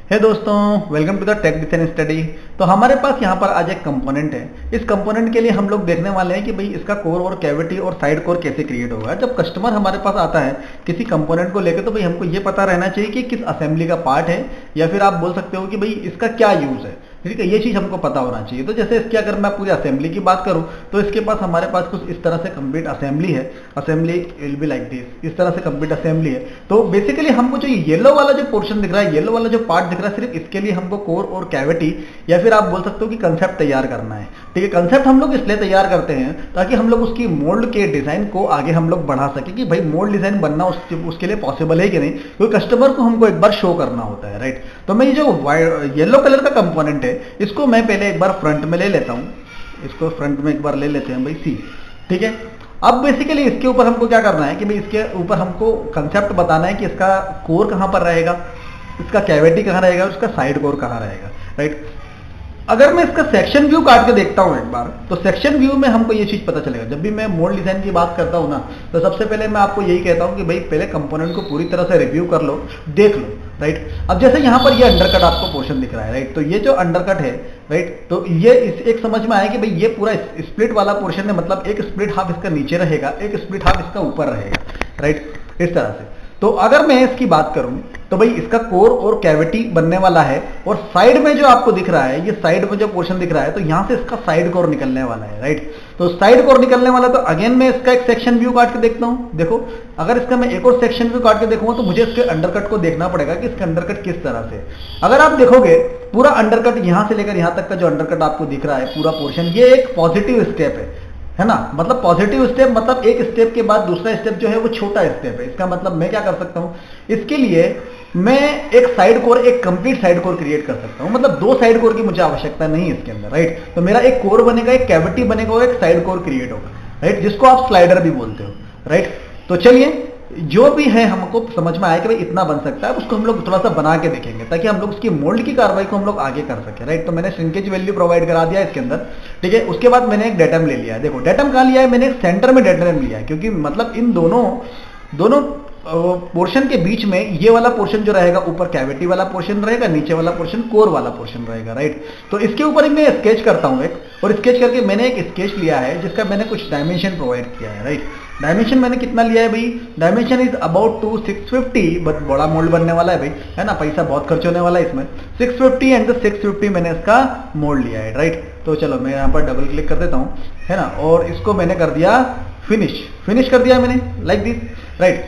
हे दोस्तों, welcome to the tech design study. तो हमारे पास यहाँ पर आज एक कंपोनेंट है। इस कंपोनेंट के लिए हम लोग देखने वाले हैं कि भाई इसका कोर और कैविटी और साइड कोर कैसे क्रिएट होगा। जब कस्टमर हमारे पास आता है किसी कंपोनेंट को लेकर, तो भाई हमको ये पता रहना चाहिए कि किस असेंबली का पार्ट है, या फिर आप बोल सकते हो कि भाई इसका क्या यूज है। ठीक है, ये चीज़ हमको पता होना चाहिए। तो जैसे इसकी अगर मैं पूरी असेंबली की बात करूँ, तो इसके पास हमारे पास कुछ इस तरह से कंप्लीट असेंबली है। Assembly will be like this, इस तरह से कंप्लीट असेंबली है। तो बेसिकली हमको जो येलो वाला जो पोर्शन दिख रहा है, येलो वाला जो पार्ट दिख रहा है, सिर्फ इसके लिए हमको कोर और कैविटी या फिर आप बोल सकते हो कि कंसेप्ट तैयार करना है। ठीक है, कंसेप्ट हम लोग इसलिए तैयार करते हैं ताकि हम लोग उसकी मोल्ड के डिजाइन को आगे हम लोग बढ़ा सके कि भाई मोल्ड डिजाइन बनना उसके लिए पॉसिबल है कि नहीं, क्योंकि कस्टमर को हमको एक बार शो करना होता है। राइट, तो मैं ये जो येलो कलर का कंपोनेंट है, इसको मैं पहले एक बार फ्रंट में ले लेता हूँ। इसको फ्रंट में एक बार ले लेते हैं भाई सी। ठीक है, अब बेसिकली इसके ऊपर हमको क्या करना है कि भाई इसके ऊपर हमको कंसेप्ट बताना है कि इसका कोर कहाँ पर रहेगा, इसका कैविटी कहाँ रहेगा, उसका साइड कोर कहाँ रहेगा। राइट, अगर मैं इसका सेक्शन व्यू काट के देखता हूं एक बार, तो सेक्शन व्यू में हमको ये चीज पता चलेगा। जब भी मैं मोल्ड डिजाइन की बात करता हूं ना, तो सबसे पहले मैं आपको यही कहता हूं कि भाई पहले कंपोनेंट को पूरी तरह से रिव्यू कर लो, देख लो। राइट, अब जैसे यहाँ पर ये अंडरकट आपको पोर्शन दिख रहा है। राइट, तो ये जो अंडरकट है, राइट, तो ये इस एक समझ में आया कि भाई ये पूरा स्प्लिट वाला पोर्शन है, मतलब एक स्प्लिट हाफ इसका नीचे रहेगा, एक स्प्लिट हाफ इसका ऊपर रहेगा। राइट, इस तरह से। तो अगर मैं इसकी बात करूं, तो भाई इसका कोर और कैविटी बनने वाला है, और साइड में जो आपको दिख रहा है, ये साइड में जो पोर्शन दिख रहा है, तो यहां से इसका साइड कोर निकलने वाला है। राइट, तो साइड कोर निकलने वाला, तो अगेन मैं इसका एक सेक्शन व्यू काट के देखता हूं। देखो, अगर इसका मैं एक और सेक्शन व्यू काट के देखूंगा, तो मुझे इसके अंडरकट को देखना पड़ेगा कि इसका अंडरकट किस तरह से। अगर आप देखोगे पूरा अंडरकट यहां से लेकर यहां तक का जो अंडरकट आपको दिख रहा है पूरा पोर्शन, ये एक पॉजिटिव स्टेप है ना। मतलब पॉजिटिव स्टेप मतलब एक स्टेप के बाद दूसरा स्टेप जो है वो छोटा स्टेप है। इसका मतलब मैं क्या कर सकता हूं, इसके लिए मैं एक साइड कोर, एक कंप्लीट साइड कोर क्रिएट कर सकता हूं। मतलब दो साइड कोर की मुझे आवश्यकता नहीं है इसके अंदर। राइट, तो मेरा एक कोर बनेगा, एक कैविटी बनेगा और एक साइड कोर क्रिएट होगा। राइट, जिसको आप स्लाइडर भी बोलते हो। राइट, तो चलिए, जो भी है हमको समझ में आया कि भाई इतना बन सकता है, उसको हम लोग थोड़ा सा बना के देखेंगे ताकि हम लोग उसकी मोल्ड की कार्रवाई को हम लोग आगे कर सके। राइट, तो मैंने श्रिंकेज वैल्यू प्रोवाइड करा दिया इसके अंदर। ठीक है, उसके बाद मैंने एक डेटम ले लिया है। देखो डेटम कहाँ लिया है, मैंने सेंटर में डेटम लिया है, क्योंकि मतलब इन दोनों पोर्शन के बीच में ये वाला पोर्शन जो रहेगा, ऊपर कैविटी वाला पोर्शन रहेगा, नीचे वाला पोर्शन कोर वाला पोर्शन रहेगा। राइट, तो इसके ऊपर मैं स्केच करता हूं एक, और स्केच करके मैंने एक स्केच लिया है जिसका मैंने कुछ डायमेंशन प्रोवाइड किया है। राइट, डायमेंशन मैंने कितना लिया है भाई, dimension is about to 650, but बड़ा मोल्ड बनने वाला है भाई, है ना, पैसा बहुत खर्च होने वाला है इसमें। 650 एंड 650 मैंने इसका मोल्ड लिया है। राइट, तो चलो मैं यहाँ पर डबल क्लिक कर देता हूँ, है ना, और इसको मैंने कर दिया फिनिश कर दिया मैंने, लाइक दिस। राइट,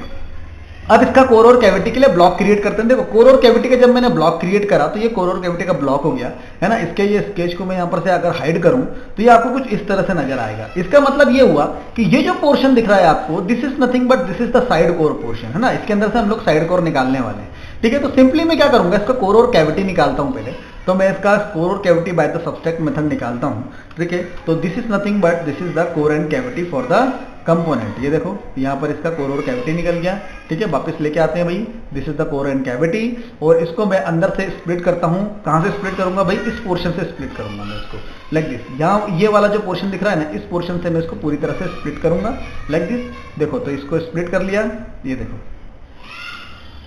अब इसका कोर और कैविटी के लिए ब्लॉक क्रिएट करते हैं। देखो कोर और कैविटी का जब मैंने ब्लॉक क्रिएट करा, तो ये कोर और कैविटी का ब्लॉक हो गया, है ना। इसके ये स्केच को मैं यहाँ पर से अगर हाइड करूं, तो ये आपको कुछ इस तरह से नजर आएगा। इसका मतलब ये हुआ कि ये जो पोर्शन दिख रहा है आपको, this is nothing but this is the side core portion, है ना। इसके अंदर से हम लोग साइड कोर निकालने वाले हैं। ठीक है, तो सिंपली मैं क्या करूंगा, इसका कोर और कैविटी निकालता हूं पहले। तो मैं इसका कोर और cavity by the subtract method निकालता हूं। ठीक है, तो this is nothing but this is the core and cavity for the component. ये देखो यहाँ पर इसका कोर और कैविटी निकल गया। ठीक है, वापस लेके आते हैं भाई, this is the core and cavity, और इसको मैं अंदर से स्प्लिट करता हूँ। कहाँ से स्प्लिट करूंगा भाई, इस पोर्शन से स्प्लिट करूंगा मैं इसको, लाइक दिस। यहाँ ये वाला जो पोर्शन दिख रहा है ना, इस पोर्शन से मैं इसको पूरी तरह से स्प्लिट करूंगा, लाइक दिस। देखो, तो इसको स्प्लिट कर लिया, ये देखो।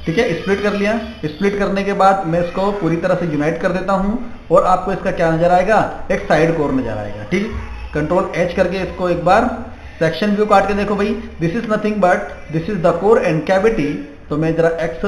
ठीक है, स्प्लिट कर लिया। स्प्लिट करने के बाद मैं इसको पूरी तरह से यूनाइट कर देता हूं, और आपको इसका क्या नजर आएगा, एक साइड कोर नजर आएगा। ठीक, कंट्रोल एच करके इसको एक बार सेक्शन व्यू काट के देखो भाई, this is nothing but this is the core and cavity. तो मैं जरा एक्स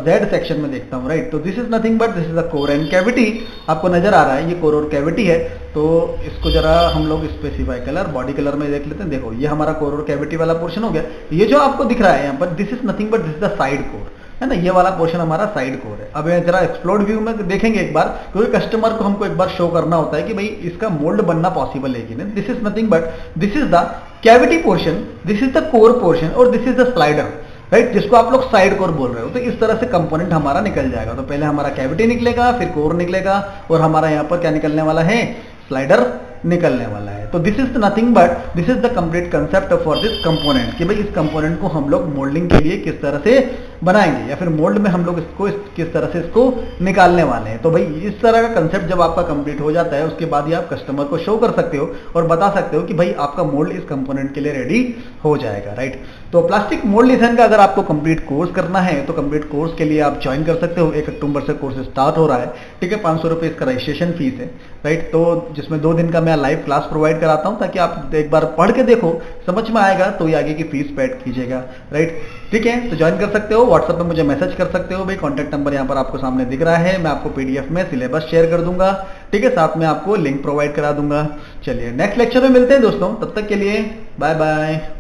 जेड सेक्शन में देखता हूँ। राइट, तो this is nothing but this is the core and cavity. आपको नजर आ रहा है ये कोर और कैविटी है। तो इसको जरा हम लोग स्पेसिफाई कलर, बॉडी कलर में देख लेते हैं। देखो, ये हमारा कोर और कैविटी वाला पोर्शन हो गया। ये जो आपको दिख रहा है यहाँ पर, this is nothing but this is the side core, है ना। ये वाला पोर्शन हमारा साइड कोर है। अब जरा एक्सप्लोर्ड व्यू में देखेंगे एक बार, क्योंकि कस्टमर को हमको एक बार शो करना होता है कि भाई इसका मोल्ड बनना पॉसिबल है कि नहीं। This is nothing but this is the cavity portion, this is the core portion, और this is the slider. Right, जिसको आप लोग साइड कोर बोल रहे हो। तो इस तरह से कंपोनेंट हमारा निकल जाएगा। तो पहले हमारा कैविटी निकलेगा, फिर कोर निकलेगा, और हमारा यहाँ पर क्या निकलने वाला है, स्लाइडर निकलने वाला है। तो this is nothing but this is the complete concept for this component कि भाई इस कंपोनेंट को हम लोग मोल्डिंग के लिए किस तरह से बनाएंगे या फिर मोल्ड में हम लोग इसको किस तरह से इसको निकालने वाले हैं। तो भाई इस तरह का कंसेप्ट जब आपका कंप्लीट हो जाता है उसके बाद ही आप कस्टमर को शो कर सकते हो और बता सकते हो कि भाई आपका मोल्ड इस कंपोनेंट के लिए रेडी हो जाएगा, राइट। तो प्लास्टिक मोल्ड डिजाइन का अगर आपको कंप्लीट कोर्स करना है तो कंप्लीट कोर्स के लिए आप ज्वाइन कर सकते हो। 1 अक्टूबर से कोर्स स्टार्ट हो रहा है, ठीक है। 500 रुपये इसका रजिस्ट्रेशन फीस है, राइट। तो जिसमें 2 दिन का मैं लाइव क्लास प्रोवाइड कराता हूं ताकि आप एक बार पढ़ के देखो, समझ में आएगा तो ये आगे की फीस पेड कीजिएगा, राइट। ठीक है, तो ज्वाइन कर सकते हो, व्हाट्सएप पे मुझे मैसेज कर सकते हो। भाई कॉन्टैक्ट नंबर यहाँ पर आपको सामने दिख रहा है, मैं आपको पीडीएफ में सिलेबस शेयर कर दूंगा, ठीक है। साथ में आपको लिंक प्रोवाइड करा दूंगा। चलिए नेक्स्ट लेक्चर में मिलते हैं दोस्तों, तब तक के लिए बाय बाय।